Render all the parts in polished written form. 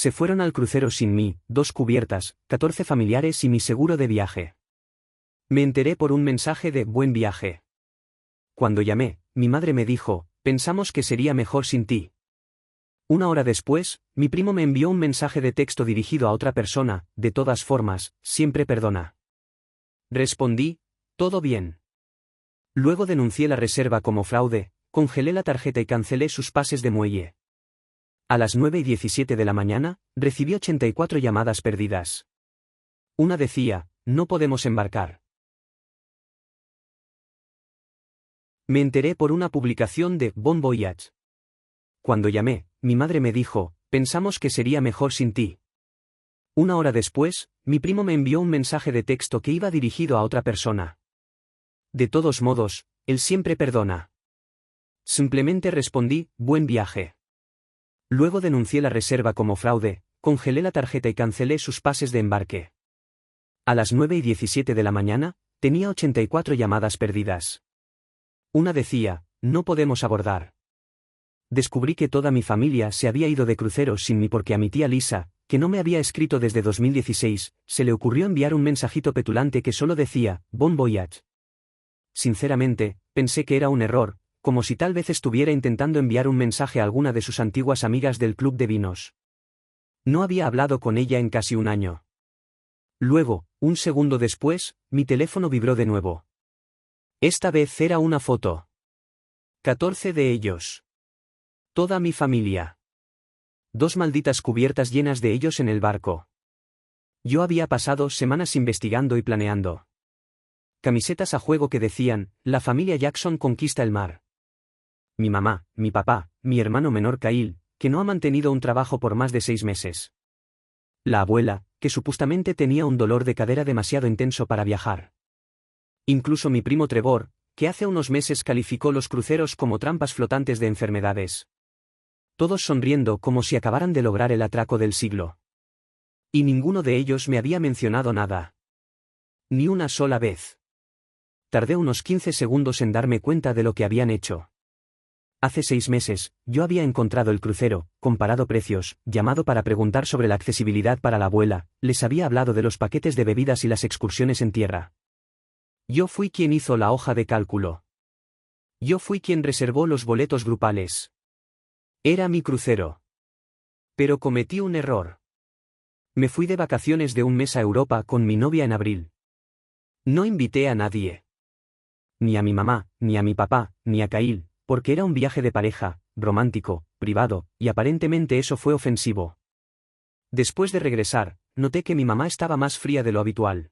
Se fueron al crucero sin mí, 2 cubiertas, 14 familiares y mi seguro de viaje. Me enteré por un mensaje de buen viaje. Cuando llamé, mi madre me dijo, pensamos que sería mejor sin ti. 1 hora después, mi primo me envió un mensaje de texto dirigido a otra persona, de todas formas, siempre perdona. Respondí, todo bien. Luego denuncié la reserva como fraude, congelé la tarjeta y cancelé sus pases de muelle. A las 9:17 de la mañana, recibí 84 llamadas perdidas. Una decía, no podemos embarcar. Me enteré por una publicación de Bon Voyage. Cuando llamé, mi madre me dijo, pensamos que sería mejor sin ti. 1 hora después, mi primo me envió un mensaje de texto que iba dirigido a otra persona. De todos modos, él siempre perdona. Simplemente respondí, buen viaje. Luego denuncié la reserva como fraude, congelé la tarjeta y cancelé sus pases de embarque. A las 9:17 de la mañana, tenía 84 llamadas perdidas. Una decía, no podemos abordar. Descubrí que toda mi familia se había ido de crucero sin mí porque a mi tía Lisa, que no me había escrito desde 2016, se le ocurrió enviar un mensajito petulante que solo decía, Bon Voyage. Sinceramente, pensé que era un error, como si tal vez estuviera intentando enviar un mensaje a alguna de sus antiguas amigas del club de vinos. No había hablado con ella en casi un año. Luego, un segundo después, mi teléfono vibró de nuevo. Esta vez era una foto. 14 de ellos. Toda mi familia. 2 malditas cubiertas llenas de ellos en el barco. Yo había pasado semanas investigando y planeando. Camisetas a juego que decían, la familia Jackson conquista el mar. Mi mamá, mi papá, mi hermano menor Kyle, que no ha mantenido un trabajo por más de 6 meses. La abuela, que supuestamente tenía un dolor de cadera demasiado intenso para viajar. Incluso mi primo Trevor, que hace unos meses calificó los cruceros como trampas flotantes de enfermedades. Todos sonriendo como si acabaran de lograr el atraco del siglo. Y ninguno de ellos me había mencionado nada. Ni una sola vez. Tardé unos 15 segundos en darme cuenta de lo que habían hecho. Hace 6 meses, yo había encontrado el crucero, comparado precios, llamado para preguntar sobre la accesibilidad para la abuela, les había hablado de los paquetes de bebidas y las excursiones en tierra. Yo fui quien hizo la hoja de cálculo. Yo fui quien reservó los boletos grupales. Era mi crucero. Pero cometí un error. Me fui de vacaciones de un mes a Europa con mi novia en abril. No invité a nadie. Ni a mi mamá, ni a mi papá, ni a Kyle, porque era un viaje de pareja, romántico, privado, y aparentemente eso fue ofensivo. Después de regresar, noté que mi mamá estaba más fría de lo habitual.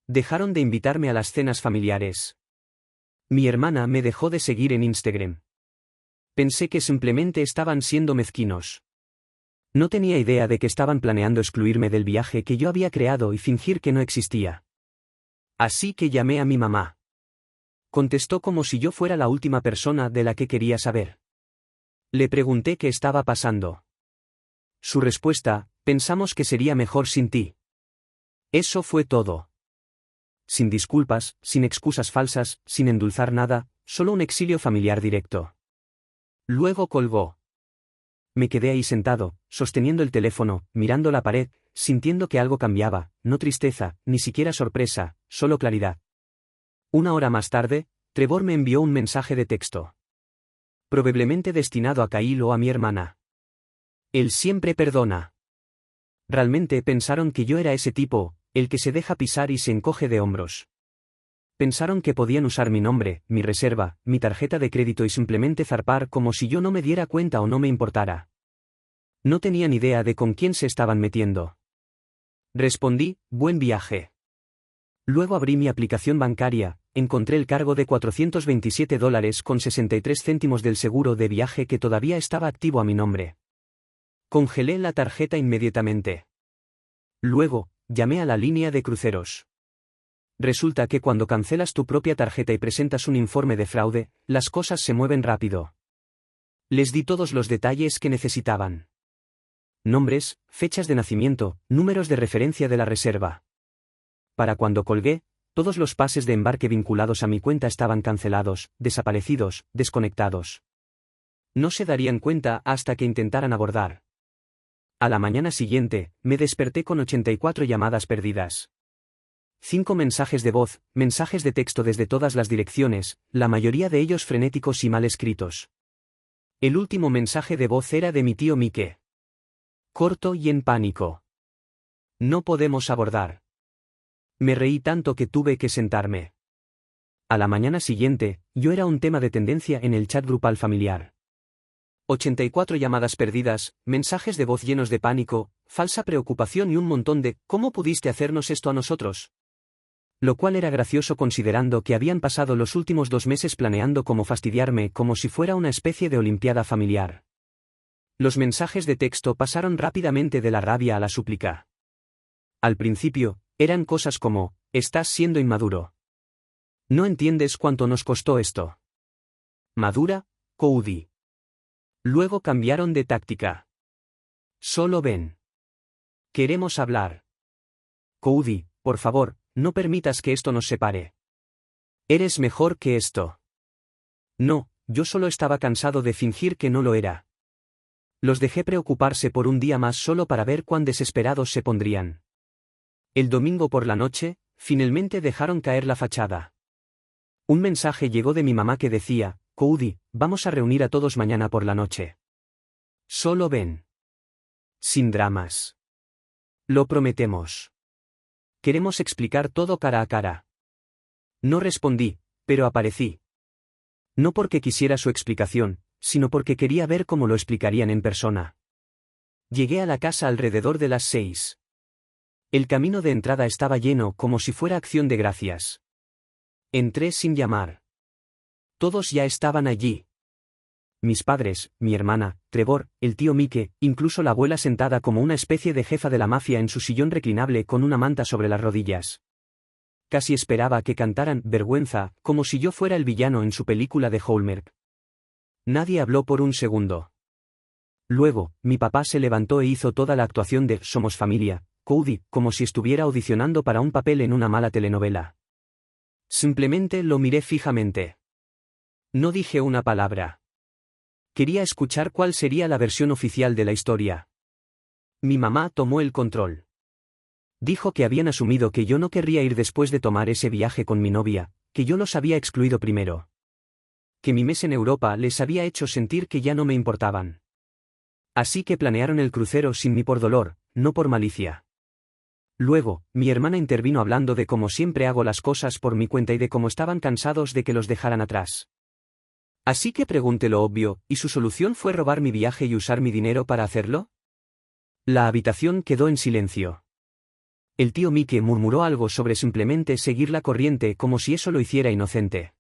Dejaron de invitarme a las cenas familiares. Mi hermana me dejó de seguir en Instagram. Pensé que simplemente estaban siendo mezquinos. No tenía idea de que estaban planeando excluirme del viaje que yo había creado y fingir que no existía. Así que llamé a mi mamá. Contestó como si yo fuera la última persona de la que quería saber. Le pregunté qué estaba pasando. Su respuesta, pensamos que sería mejor sin ti. Eso fue todo. Sin disculpas, sin excusas falsas, sin endulzar nada, solo un exilio familiar directo. Luego colgó. Me quedé ahí sentado, sosteniendo el teléfono, mirando la pared, sintiendo que algo cambiaba, no tristeza, ni siquiera sorpresa, solo claridad. 1 hora más tarde, Trevor me envió un mensaje de texto. Probablemente destinado a Kyle o a mi hermana. Él siempre perdona. Realmente pensaron que yo era ese tipo, el que se deja pisar y se encoge de hombros. Pensaron que podían usar mi nombre, mi reserva, mi tarjeta de crédito y simplemente zarpar como si yo no me diera cuenta o no me importara. No tenían idea de con quién se estaban metiendo. Respondí, buen viaje. Luego abrí mi aplicación bancaria, encontré el cargo de $427.63 del seguro de viaje que todavía estaba activo a mi nombre. Congelé la tarjeta inmediatamente. Luego, llamé a la línea de cruceros. Resulta que cuando cancelas tu propia tarjeta y presentas un informe de fraude, las cosas se mueven rápido. Les di todos los detalles que necesitaban. Nombres, fechas de nacimiento, números de referencia de la reserva. Para cuando colgué, todos los pases de embarque vinculados a mi cuenta estaban cancelados, desaparecidos, desconectados. No se darían cuenta hasta que intentaran abordar. A la mañana siguiente, me desperté con 84 llamadas perdidas. 5 mensajes de voz, mensajes de texto desde todas las direcciones, la mayoría de ellos frenéticos y mal escritos. El último mensaje de voz era de mi tío Mike. Corto y en pánico. No podemos abordar. Me reí tanto que tuve que sentarme. A la mañana siguiente, yo era un tema de tendencia en el chat grupal familiar. 84 llamadas perdidas, mensajes de voz llenos de pánico, falsa preocupación y un montón de ¿cómo pudiste hacernos esto a nosotros? Lo cual era gracioso considerando que habían pasado los últimos 2 meses planeando cómo fastidiarme como si fuera una especie de olimpiada familiar. Los mensajes de texto pasaron rápidamente de la rabia a la súplica. Al principio, eran cosas como, estás siendo inmaduro. No entiendes cuánto nos costó esto. Madura, Cody. Luego cambiaron de táctica. Solo ven. Queremos hablar. Cody, por favor, no permitas que esto nos separe. Eres mejor que esto. No, yo solo estaba cansado de fingir que no lo era. Los dejé preocuparse por un día más solo para ver cuán desesperados se pondrían. El domingo por la noche, finalmente dejaron caer la fachada. Un mensaje llegó de mi mamá que decía, Cody, vamos a reunir a todos mañana por la noche. Solo ven. Sin dramas. Lo prometemos. Queremos explicar todo cara a cara. No respondí, pero aparecí. No porque quisiera su explicación, sino porque quería ver cómo lo explicarían en persona. Llegué a la casa alrededor de las 6. El camino de entrada estaba lleno como si fuera acción de gracias. Entré sin llamar. Todos ya estaban allí. Mis padres, mi hermana, Trevor, el tío Mike, incluso la abuela sentada como una especie de jefa de la mafia en su sillón reclinable con una manta sobre las rodillas. Casi esperaba que cantaran Vergüenza, como si yo fuera el villano en su película de Hallmark. Nadie habló por un segundo. Luego, mi papá se levantó e hizo toda la actuación de Somos familia, Cody, como si estuviera audicionando para un papel en una mala telenovela. Simplemente lo miré fijamente. No dije una palabra. Quería escuchar cuál sería la versión oficial de la historia. Mi mamá tomó el control. Dijo que habían asumido que yo no querría ir después de tomar ese viaje con mi novia, que yo los había excluido primero. Que mi mes en Europa les había hecho sentir que ya no me importaban. Así que planearon el crucero sin mí por dolor, no por malicia. Luego, mi hermana intervino hablando de cómo siempre hago las cosas por mi cuenta y de cómo estaban cansados de que los dejaran atrás. Así que pregunté lo obvio, ¿y su solución fue robar mi viaje y usar mi dinero para hacerlo? La habitación quedó en silencio. El tío Mike murmuró algo sobre simplemente seguir la corriente como si eso lo hiciera inocente.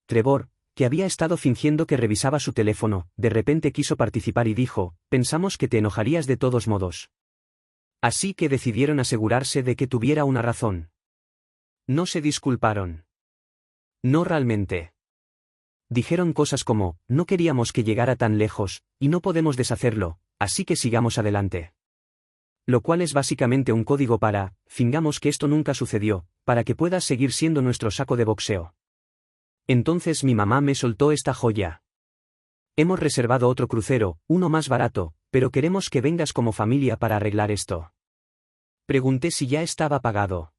Trevor, que había estado fingiendo que revisaba su teléfono, de repente quiso participar y dijo, pensamos que te enojarías de todos modos. Así que decidieron asegurarse de que tuviera una razón. No se disculparon. No realmente. Dijeron cosas como, no queríamos que llegara tan lejos, y no podemos deshacerlo, así que sigamos adelante. Lo cual es básicamente un código para, fingamos que esto nunca sucedió, para que puedas seguir siendo nuestro saco de boxeo. Entonces mi mamá me soltó esta joya. Hemos reservado otro crucero, uno más barato, pero queremos que vengas como familia para arreglar esto. Pregunté si ya estaba pagado.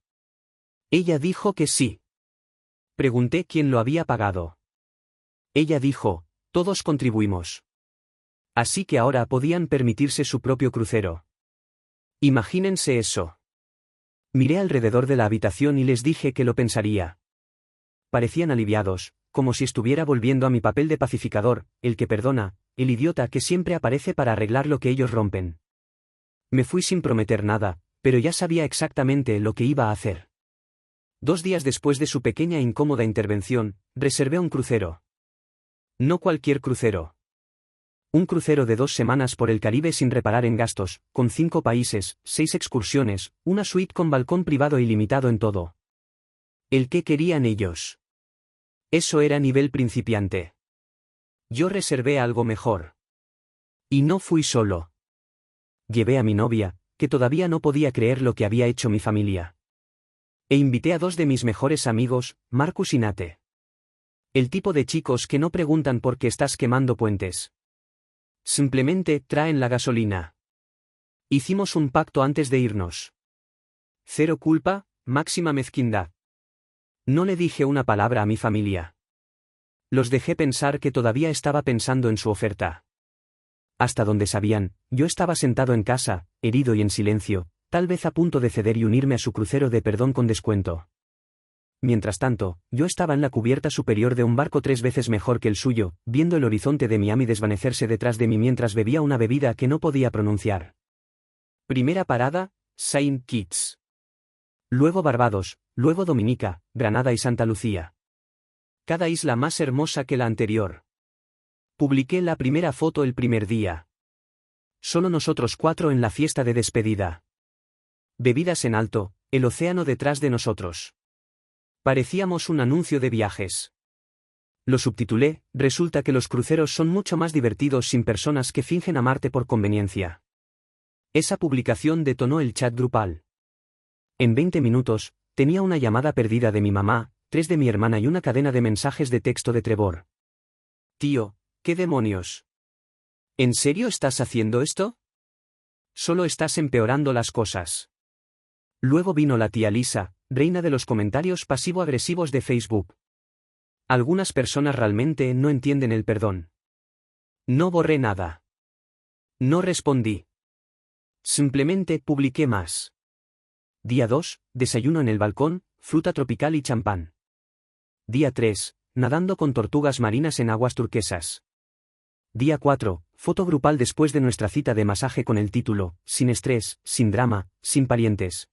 Ella dijo que sí. Pregunté quién lo había pagado. Ella dijo, todos contribuimos. Así que ahora podían permitirse su propio crucero. Imagínense eso. Miré alrededor de la habitación y les dije que lo pensaría. Parecían aliviados, como si estuviera volviendo a mi papel de pacificador, el que perdona, el idiota que siempre aparece para arreglar lo que ellos rompen. Me fui sin prometer nada, pero ya sabía exactamente lo que iba a hacer. 2 días después de su pequeña e incómoda intervención, reservé un crucero. No cualquier crucero. Un crucero de 2 semanas por el Caribe sin reparar en gastos, con 5 países, 6 excursiones, una suite con balcón privado ilimitado en todo. ¿El qué querían ellos? Eso era nivel principiante. Yo reservé algo mejor. Y no fui solo. Llevé a mi novia, que todavía no podía creer lo que había hecho mi familia. E invité a 2 de mis mejores amigos, Marcus y Nate. El tipo de chicos que no preguntan por qué estás quemando puentes. Simplemente traen la gasolina. Hicimos un pacto antes de irnos. Cero culpa, máxima mezquindad. No le dije una palabra a mi familia. Los dejé pensar que todavía estaba pensando en su oferta. Hasta donde sabían, yo estaba sentado en casa, herido y en silencio, tal vez a punto de ceder y unirme a su crucero de perdón con descuento. Mientras tanto, yo estaba en la cubierta superior de un barco 3 veces mejor que el suyo, viendo el horizonte de Miami desvanecerse detrás de mí mientras bebía una bebida que no podía pronunciar. Primera parada, Saint Kitts. Luego Barbados, luego Dominica, Granada y Santa Lucía. Cada isla más hermosa que la anterior. Publiqué la primera foto el primer día. Solo nosotros 4 en la fiesta de despedida. Bebidas en alto, el océano detrás de nosotros. Parecíamos un anuncio de viajes. Lo subtitulé, resulta que los cruceros son mucho más divertidos sin personas que fingen amarte por conveniencia. Esa publicación detonó el chat grupal. En 20 minutos, tenía una llamada perdida de mi mamá, 3 de mi hermana y una cadena de mensajes de texto de Trevor. Tío, ¿qué demonios? ¿En serio estás haciendo esto? Solo estás empeorando las cosas. Luego vino la tía Lisa, reina de los comentarios pasivo-agresivos de Facebook. Algunas personas realmente no entienden el perdón. No borré nada. No respondí. Simplemente publiqué más. Día 2, desayuno en el balcón, fruta tropical y champán. Día 3, nadando con tortugas marinas en aguas turquesas. Día 4, foto grupal después de nuestra cita de masaje con el título, sin estrés, sin drama, sin parientes.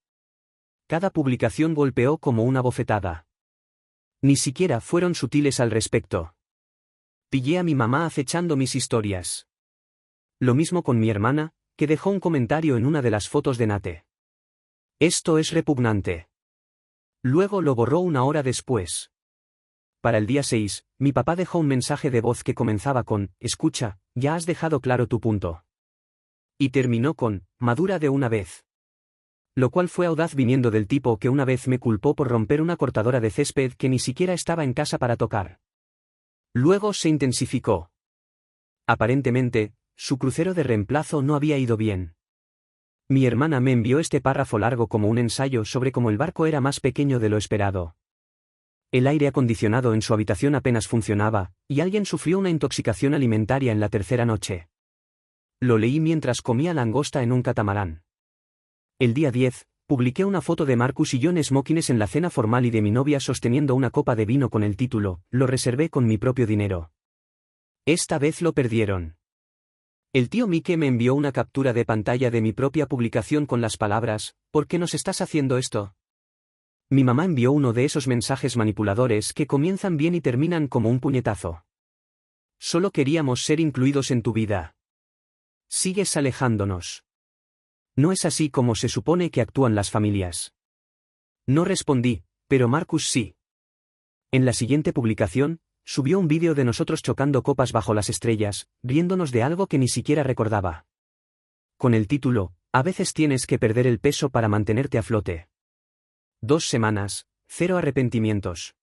Cada publicación golpeó como una bofetada. Ni siquiera fueron sutiles al respecto. Pillé a mi mamá acechando mis historias. Lo mismo con mi hermana, que dejó un comentario en una de las fotos de Nate. Esto es repugnante. Luego lo borró una hora después. Para el día 6, mi papá dejó un mensaje de voz que comenzaba con, escucha, ya has dejado claro tu punto. Y terminó con, madura de una vez. Lo cual fue audaz viniendo del tipo que una vez me culpó por romper una cortadora de césped que ni siquiera estaba en casa para tocar. Luego se intensificó. Aparentemente, su crucero de reemplazo no había ido bien. Mi hermana me envió este párrafo largo como un ensayo sobre cómo el barco era más pequeño de lo esperado. El aire acondicionado en su habitación apenas funcionaba, y alguien sufrió una intoxicación alimentaria en la tercera noche. Lo leí mientras comía langosta en un catamarán. El día 10, publiqué una foto de Marcus y yo en smokines en la cena formal y de mi novia sosteniendo una copa de vino con el título, lo reservé con mi propio dinero. Esta vez lo perdieron. El tío Mike me envió una captura de pantalla de mi propia publicación con las palabras, ¿por qué nos estás haciendo esto? Mi mamá envió uno de esos mensajes manipuladores que comienzan bien y terminan como un puñetazo. Solo queríamos ser incluidos en tu vida. Sigues alejándonos. No es así como se supone que actúan las familias. No respondí, pero Marcus sí. En la siguiente publicación, subió un vídeo de nosotros chocando copas bajo las estrellas, riéndonos de algo que ni siquiera recordaba. Con el título, a veces tienes que perder el peso para mantenerte a flote. 2 semanas, 0 arrepentimientos.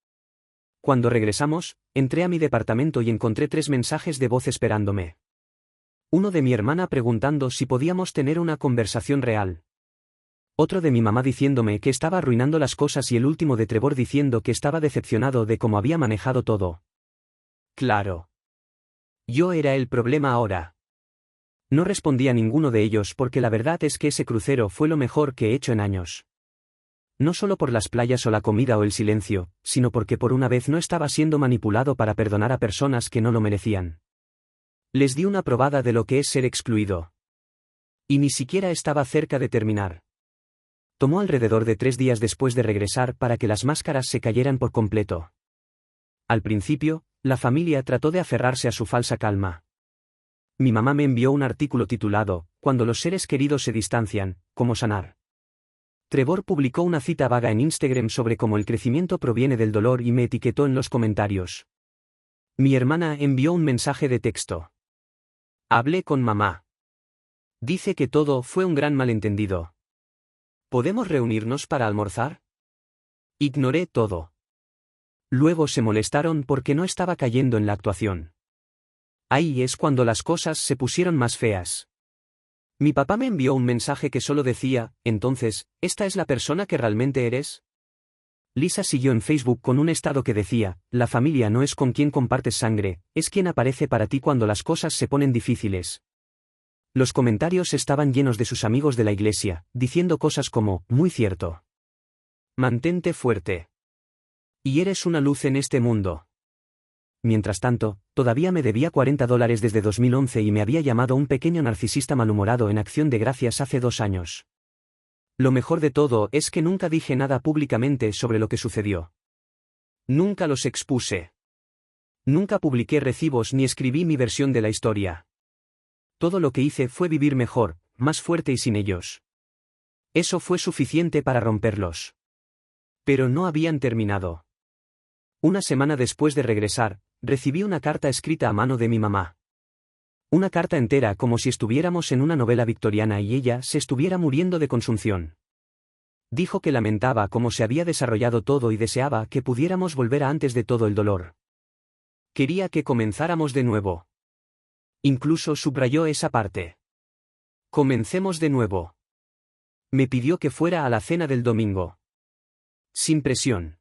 Cuando regresamos, entré a mi departamento y encontré 3 mensajes de voz esperándome. Uno de mi hermana preguntando si podíamos tener una conversación real. Otro de mi mamá diciéndome que estaba arruinando las cosas y el último de Trevor diciendo que estaba decepcionado de cómo había manejado todo. Claro. Yo era el problema ahora. No respondí a ninguno de ellos porque la verdad es que ese crucero fue lo mejor que he hecho en años. No solo por las playas o la comida o el silencio, sino porque por una vez no estaba siendo manipulado para perdonar a personas que no lo merecían. Les di una probada de lo que es ser excluido. Y ni siquiera estaba cerca de terminar. Tomó alrededor de 3 días después de regresar para que las máscaras se cayeran por completo. Al principio, la familia trató de aferrarse a su falsa calma. Mi mamá me envió un artículo titulado, Cuando los seres queridos se distancian, ¿cómo sanar? Trevor publicó una cita vaga en Instagram sobre cómo el crecimiento proviene del dolor y me etiquetó en los comentarios. Mi hermana envió un mensaje de texto. Hablé con mamá. Dice que todo fue un gran malentendido. ¿Podemos reunirnos para almorzar? Ignoré todo. Luego se molestaron porque no estaba cayendo en la actuación. Ahí es cuando las cosas se pusieron más feas. Mi papá me envió un mensaje que solo decía, entonces, ¿esta es la persona que realmente eres? Lisa siguió en Facebook con un estado que decía, la familia no es con quien compartes sangre, es quien aparece para ti cuando las cosas se ponen difíciles. Los comentarios estaban llenos de sus amigos de la iglesia, diciendo cosas como, muy cierto. Mantente fuerte. Y eres una luz en este mundo. Mientras tanto, todavía me debía $40 desde 2011 y me había llamado un pequeño narcisista malhumorado en Acción de Gracias hace 2 años. Lo mejor de todo es que nunca dije nada públicamente sobre lo que sucedió. Nunca los expuse. Nunca publiqué recibos ni escribí mi versión de la historia. Todo lo que hice fue vivir mejor, más fuerte y sin ellos. Eso fue suficiente para romperlos. Pero no habían terminado. Una semana después de regresar, recibí una carta escrita a mano de mi mamá. Una carta entera como si estuviéramos en una novela victoriana y ella se estuviera muriendo de consunción. Dijo que lamentaba cómo se había desarrollado todo y deseaba que pudiéramos volver a antes de todo el dolor. Quería que comenzáramos de nuevo. Incluso subrayó esa parte. Comencemos de nuevo. Me pidió que fuera a la cena del domingo. Sin presión.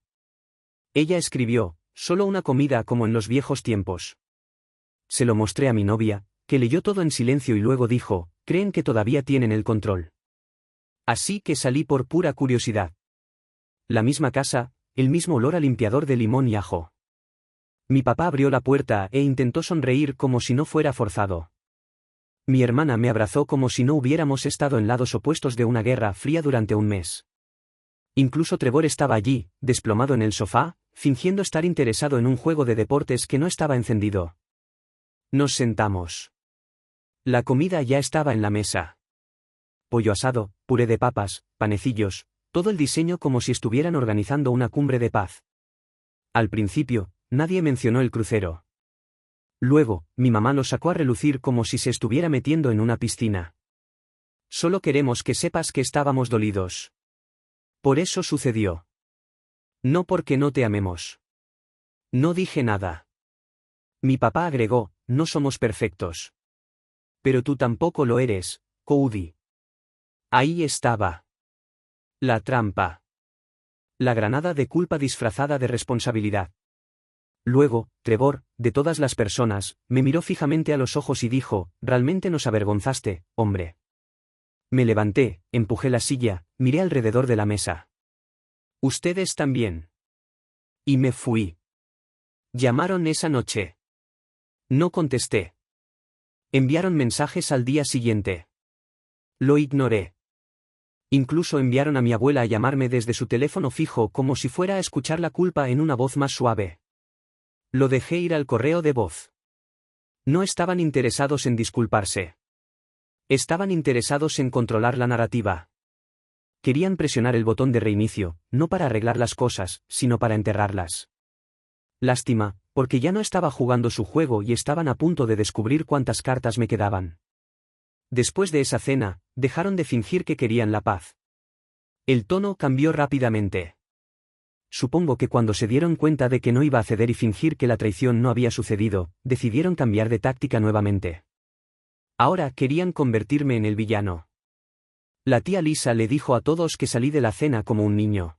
Ella escribió, solo una comida como en los viejos tiempos. Se lo mostré a mi novia, que leyó todo en silencio y luego dijo, creen que todavía tienen el control. Así que salí por pura curiosidad. La misma casa, el mismo olor a limpiador de limón y ajo. Mi papá abrió la puerta e intentó sonreír como si no fuera forzado. Mi hermana me abrazó como si no hubiéramos estado en lados opuestos de una guerra fría durante un mes. Incluso Trevor estaba allí, desplomado en el sofá, fingiendo estar interesado en un juego de deportes que no estaba encendido. Nos sentamos. La comida ya estaba en la mesa. Pollo asado, puré de papas, panecillos, todo el diseño como si estuvieran organizando una cumbre de paz. Al principio, nadie mencionó el crucero. Luego, mi mamá lo sacó a relucir como si se estuviera metiendo en una piscina. Solo queremos que sepas que estábamos dolidos. Por eso sucedió. No porque no te amemos. No dije nada. Mi papá agregó, no somos perfectos. Pero tú tampoco lo eres, Cody. Ahí estaba. La trampa. La granada de culpa disfrazada de responsabilidad. Luego, Trevor, de todas las personas, me miró fijamente a los ojos y dijo, realmente nos avergonzaste, hombre. Me levanté, empujé la silla, miré alrededor de la mesa. Ustedes también. Y me fui. Llamaron esa noche. No contesté. Enviaron mensajes al día siguiente. Lo ignoré. Incluso enviaron a mi abuela a llamarme desde su teléfono fijo como si fuera a escuchar la culpa en una voz más suave. Lo dejé ir al correo de voz. No estaban interesados en disculparse. Estaban interesados en controlar la narrativa. Querían presionar el botón de reinicio, no para arreglar las cosas, sino para enterrarlas. Lástima, porque ya no estaba jugando su juego y estaban a punto de descubrir cuántas cartas me quedaban. Después de esa cena, dejaron de fingir que querían la paz. El tono cambió rápidamente. Supongo que cuando se dieron cuenta de que no iba a ceder y fingir que la traición no había sucedido, decidieron cambiar de táctica nuevamente. Ahora querían convertirme en el villano. La tía Lisa le dijo a todos que salí de la cena como un niño.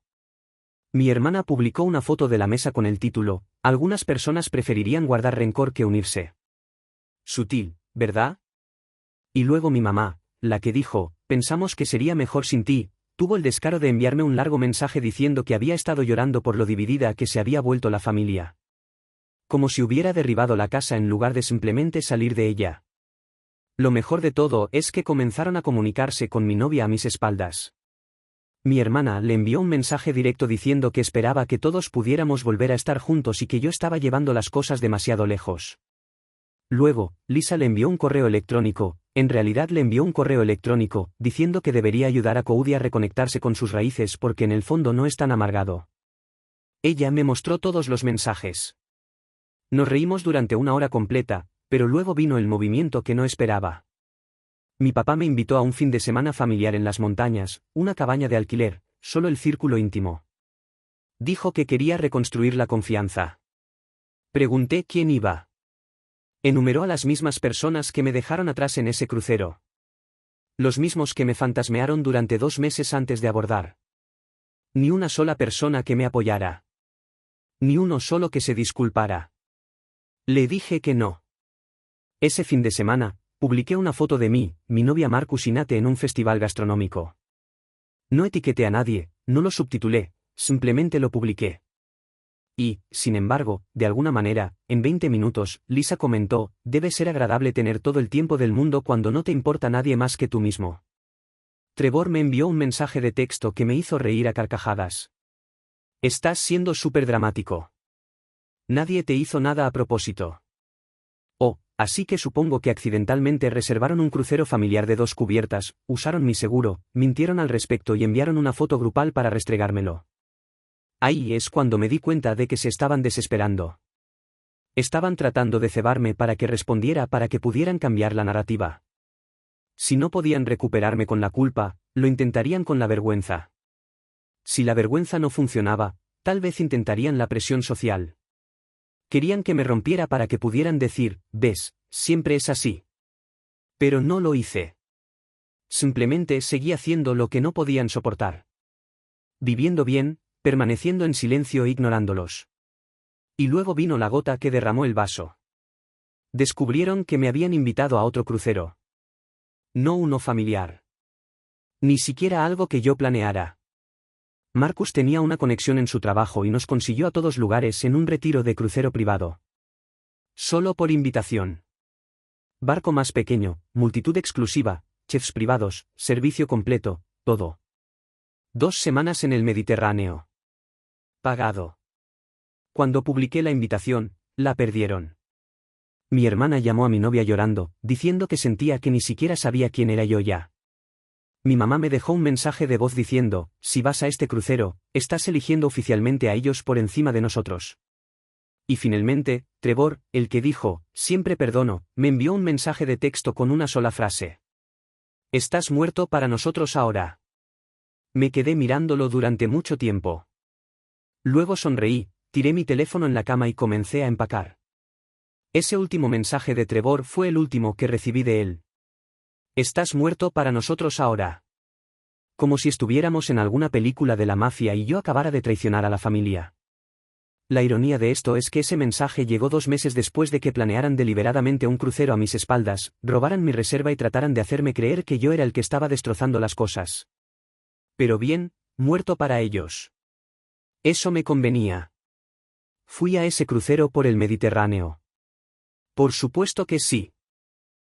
Mi hermana publicó una foto de la mesa con el título, algunas personas preferirían guardar rencor que unirse. Sutil, ¿verdad? Y luego mi mamá, la que dijo, pensamos que sería mejor sin ti, tuvo el descaro de enviarme un largo mensaje diciendo que había estado llorando por lo dividida que se había vuelto la familia. Como si hubiera derribado la casa en lugar de simplemente salir de ella. Lo mejor de todo es que comenzaron a comunicarse con mi novia a mis espaldas. Mi hermana le envió un mensaje directo diciendo que esperaba que todos pudiéramos volver a estar juntos y que yo estaba llevando las cosas demasiado lejos. Luego, Lisa le envió un correo electrónico, en realidad le envió un correo electrónico, diciendo que debería ayudar a Cody a reconectarse con sus raíces porque en el fondo no es tan amargado. Ella me mostró todos los mensajes. Nos reímos durante 1 hora completa, pero luego vino el movimiento que no esperaba. Mi papá me invitó a un fin de semana familiar en las montañas, una cabaña de alquiler, solo el círculo íntimo. Dijo que quería reconstruir la confianza. Pregunté quién iba. Enumeró a las mismas personas que me dejaron atrás en ese crucero. Los mismos que me fantasmearon durante 2 meses antes de abordar. Ni una sola persona que me apoyara. Ni uno solo que se disculpara. Le dije que no. Ese fin de semana, publiqué una foto de mí, mi novia Marcus y Nate en un festival gastronómico. No etiqueté a nadie, no lo subtitulé, simplemente lo publiqué. Y, sin embargo, de alguna manera, en 20 minutos, Lisa comentó, debe ser agradable tener todo el tiempo del mundo cuando no te importa nadie más que tú mismo. Trevor me envió un mensaje de texto que me hizo reír a carcajadas. Estás siendo súper dramático. Nadie te hizo nada a propósito. Oh, así que supongo que accidentalmente reservaron un crucero familiar de 2 cubiertas, usaron mi seguro, mintieron al respecto y enviaron una foto grupal para restregármelo. Ahí es cuando me di cuenta de que se estaban desesperando. Estaban tratando de cebarme para que respondiera para que pudieran cambiar la narrativa. Si no podían recuperarme con la culpa, lo intentarían con la vergüenza. Si la vergüenza no funcionaba, tal vez intentarían la presión social. Querían que me rompiera para que pudieran decir, ves, siempre es así. Pero no lo hice. Simplemente seguí haciendo lo que no podían soportar. Viviendo bien, permaneciendo en silencio e ignorándolos. Y luego vino la gota que derramó el vaso. Descubrieron que me habían invitado a otro crucero. No uno familiar. Ni siquiera algo que yo planeara. Marcus tenía una conexión en su trabajo y nos consiguió a todos lugares en un retiro de crucero privado. Solo por invitación. Barco más pequeño, multitud exclusiva, chefs privados, servicio completo, todo. 2 semanas en el Mediterráneo. Pagado. Cuando publiqué la invitación, la perdieron. Mi hermana llamó a mi novia llorando, diciendo que sentía que ni siquiera sabía quién era yo ya. Mi mamá me dejó un mensaje de voz diciendo, si vas a este crucero, estás eligiendo oficialmente a ellos por encima de nosotros. Y finalmente, Trevor, el que dijo, siempre perdono, me envió un mensaje de texto con una sola frase. Estás muerto para nosotros ahora. Me quedé mirándolo durante mucho tiempo. Luego sonreí, tiré mi teléfono en la cama y comencé a empacar. Ese último mensaje de Trevor fue el último que recibí de él. Estás muerto para nosotros ahora. Como si estuviéramos en alguna película de la mafia y yo acabara de traicionar a la familia. La ironía de esto es que ese mensaje llegó 2 meses después de que planearan deliberadamente un crucero a mis espaldas, robaran mi reserva y trataran de hacerme creer que yo era el que estaba destrozando las cosas. Pero bien, muerto para ellos. Eso me convenía. Fui a ese crucero por el Mediterráneo. Por supuesto que sí.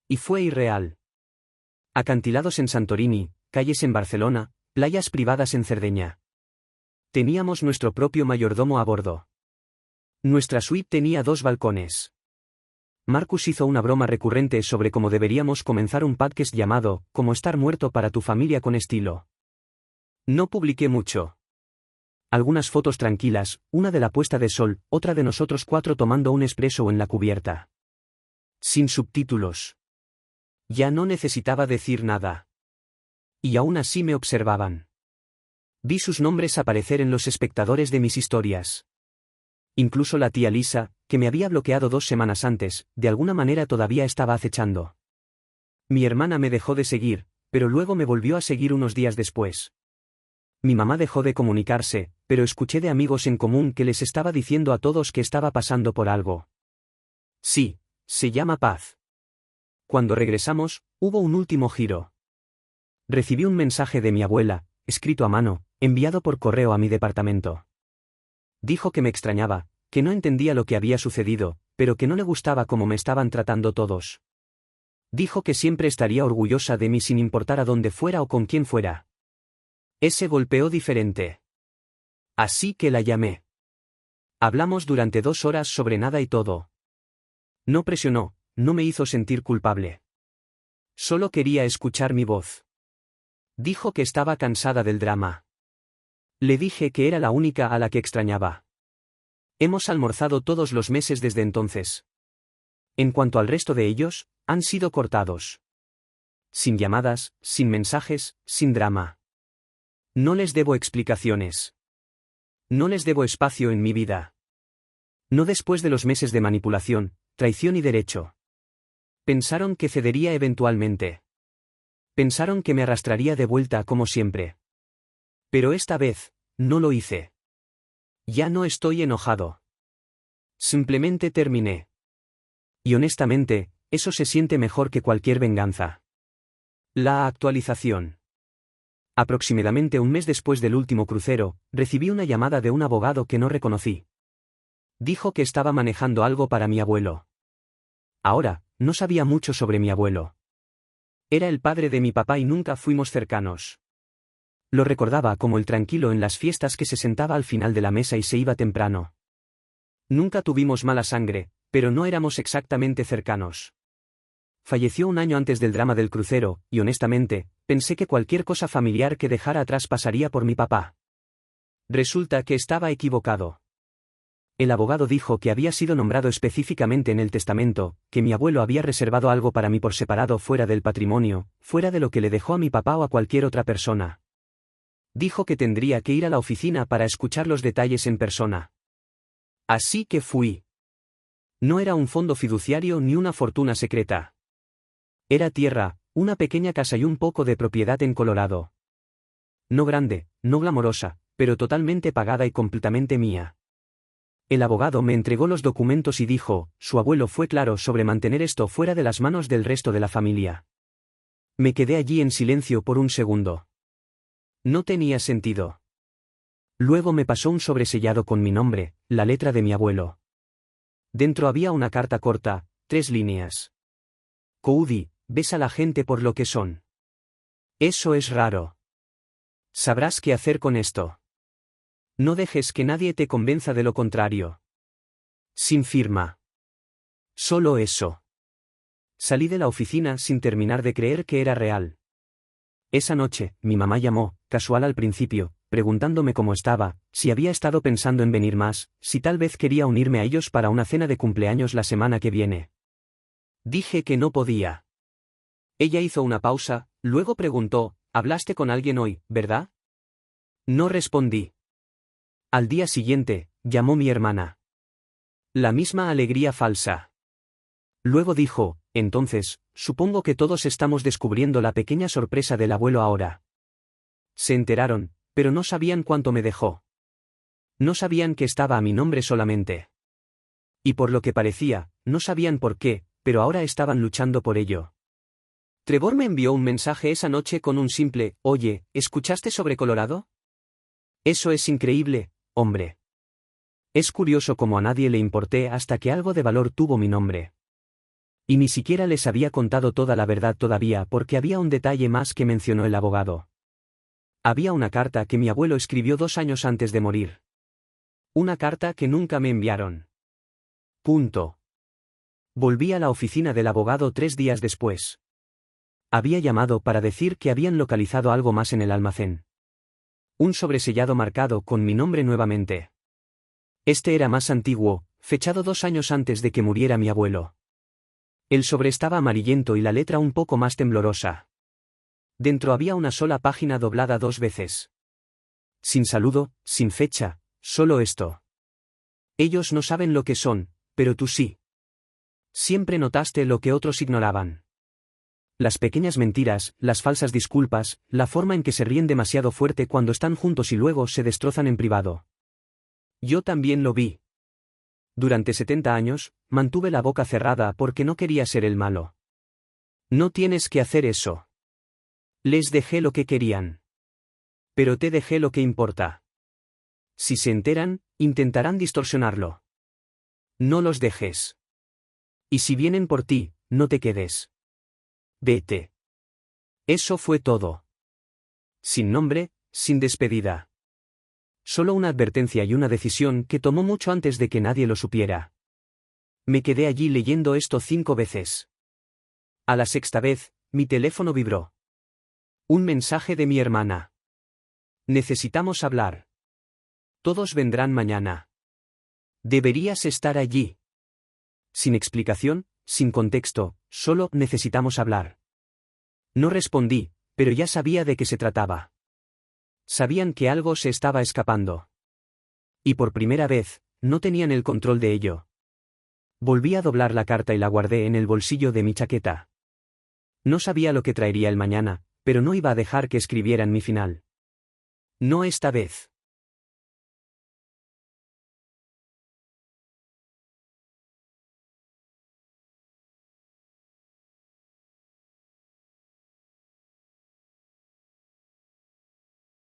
Y fue irreal. Acantilados en Santorini, calles en Barcelona, playas privadas en Cerdeña. Teníamos nuestro propio mayordomo a bordo. Nuestra suite tenía 2 balcones. Marcus hizo una broma recurrente sobre cómo deberíamos comenzar un podcast llamado, Cómo estar muerto para tu familia con estilo. No publiqué mucho. Algunas fotos tranquilas, una de la puesta de sol, otra de nosotros 4 tomando un espresso en la cubierta. Sin subtítulos. Ya no necesitaba decir nada. Y aún así me observaban. Vi sus nombres aparecer en los espectadores de mis historias. Incluso la tía Lisa, que me había bloqueado 2 semanas antes, de alguna manera todavía estaba acechando. Mi hermana me dejó de seguir, pero luego me volvió a seguir unos días después. Mi mamá dejó de comunicarse, pero escuché de amigos en común que les estaba diciendo a todos que estaba pasando por algo. Sí, se llama paz. Cuando regresamos, hubo un último giro. Recibí un mensaje de mi abuela, escrito a mano, enviado por correo a mi departamento. Dijo que me extrañaba, que no entendía lo que había sucedido, pero que no le gustaba cómo me estaban tratando todos. Dijo que siempre estaría orgullosa de mí sin importar a dónde fuera o con quién fuera. Ese golpeó diferente. Así que la llamé. Hablamos durante 2 horas sobre nada y todo. No presionó, no me hizo sentir culpable. Solo quería escuchar mi voz. Dijo que estaba cansada del drama. Le dije que era la única a la que extrañaba. Hemos almorzado todos los meses desde entonces. En cuanto al resto de ellos, han sido cortados. Sin llamadas, sin mensajes, sin drama. No les debo explicaciones. No les debo espacio en mi vida. No después de los meses de manipulación, traición y derecho. Pensaron que cedería eventualmente. Pensaron que me arrastraría de vuelta como siempre. Pero esta vez, no lo hice. Ya no estoy enojado. Simplemente terminé. Y honestamente, eso se siente mejor que cualquier venganza. La actualización. Aproximadamente un mes después del último crucero, recibí una llamada de un abogado que no reconocí. Dijo que estaba manejando algo para mi abuelo. Ahora, no sabía mucho sobre mi abuelo. Era el padre de mi papá y nunca fuimos cercanos. Lo recordaba como el tranquilo en las fiestas que se sentaba al final de la mesa y se iba temprano. Nunca tuvimos mala sangre, pero no éramos exactamente cercanos. Falleció un año antes del drama del crucero, y honestamente, pensé que cualquier cosa familiar que dejara atrás pasaría por mi papá. Resulta que estaba equivocado. El abogado dijo que había sido nombrado específicamente en el testamento, que mi abuelo había reservado algo para mí por separado fuera del patrimonio, fuera de lo que le dejó a mi papá o a cualquier otra persona. Dijo que tendría que ir a la oficina para escuchar los detalles en persona. Así que fui. No era un fondo fiduciario ni una fortuna secreta. Era tierra, una pequeña casa y un poco de propiedad en Colorado. No grande, no glamorosa, pero totalmente pagada y completamente mía. El abogado me entregó los documentos y dijo, su abuelo fue claro sobre mantener esto fuera de las manos del resto de la familia. Me quedé allí en silencio por un segundo. No tenía sentido. Luego me pasó un sobresellado con mi nombre, la letra de mi abuelo. Dentro había una carta corta, 3 líneas. Cody, ves a la gente por lo que son. Eso es raro. Sabrás qué hacer con esto. No dejes que nadie te convenza de lo contrario. Sin firma. Solo eso. Salí de la oficina sin terminar de creer que era real. Esa noche, mi mamá llamó, casual al principio, preguntándome cómo estaba, si había estado pensando en venir más, si tal vez quería unirme a ellos para una cena de cumpleaños la semana que viene. Dije que no podía. Ella hizo una pausa, luego preguntó, ¿hablaste con alguien hoy, verdad? No respondí. Al día siguiente, llamó mi hermana. La misma alegría falsa. Luego dijo, entonces, supongo que todos estamos descubriendo la pequeña sorpresa del abuelo ahora. Se enteraron, pero no sabían cuánto me dejó. No sabían que estaba a mi nombre solamente. Y por lo que parecía, no sabían por qué, pero ahora estaban luchando por ello. Trevor me envió un mensaje esa noche con un simple, oye, ¿escuchaste sobre Colorado? Eso es increíble, hombre. Es curioso cómo a nadie le importé hasta que algo de valor tuvo mi nombre. Y ni siquiera les había contado toda la verdad todavía porque había un detalle más que mencionó el abogado. Había una carta que mi abuelo escribió 2 años antes de morir. Una carta que nunca me enviaron. Punto. Volví a la oficina del abogado 3 días después. Había llamado para decir que habían localizado algo más en el almacén. Un sobresellado marcado con mi nombre nuevamente. Este era más antiguo, fechado 2 años antes de que muriera mi abuelo. El sobre estaba amarillento y la letra un poco más temblorosa. Dentro había una sola página doblada 2 veces. Sin saludo, sin fecha, solo esto. Ellos no saben lo que son, pero tú sí. Siempre notaste lo que otros ignoraban. Las pequeñas mentiras, las falsas disculpas, la forma en que se ríen demasiado fuerte cuando están juntos y luego se destrozan en privado. Yo también lo vi. Durante 70 años, mantuve la boca cerrada porque no quería ser el malo. No tienes que hacer eso. Les dejé lo que querían. Pero te dejé lo que importa. Si se enteran, intentarán distorsionarlo. No los dejes. Y si vienen por ti, no te quedes. Vete. Eso fue todo. Sin nombre, sin despedida. Solo una advertencia y una decisión que tomó mucho antes de que nadie lo supiera. Me quedé allí leyendo esto 5 veces. A la 6ª vez, mi teléfono vibró. Un mensaje de mi hermana. Necesitamos hablar. Todos vendrán mañana. Deberías estar allí. Sin explicación, sin contexto, solo necesitamos hablar. No respondí, pero ya sabía de qué se trataba. Sabían que algo se estaba escapando. Y por primera vez, no tenían el control de ello. Volví a doblar la carta y la guardé en el bolsillo de mi chaqueta. No sabía lo que traería el mañana, pero no iba a dejar que escribieran mi final. No esta vez.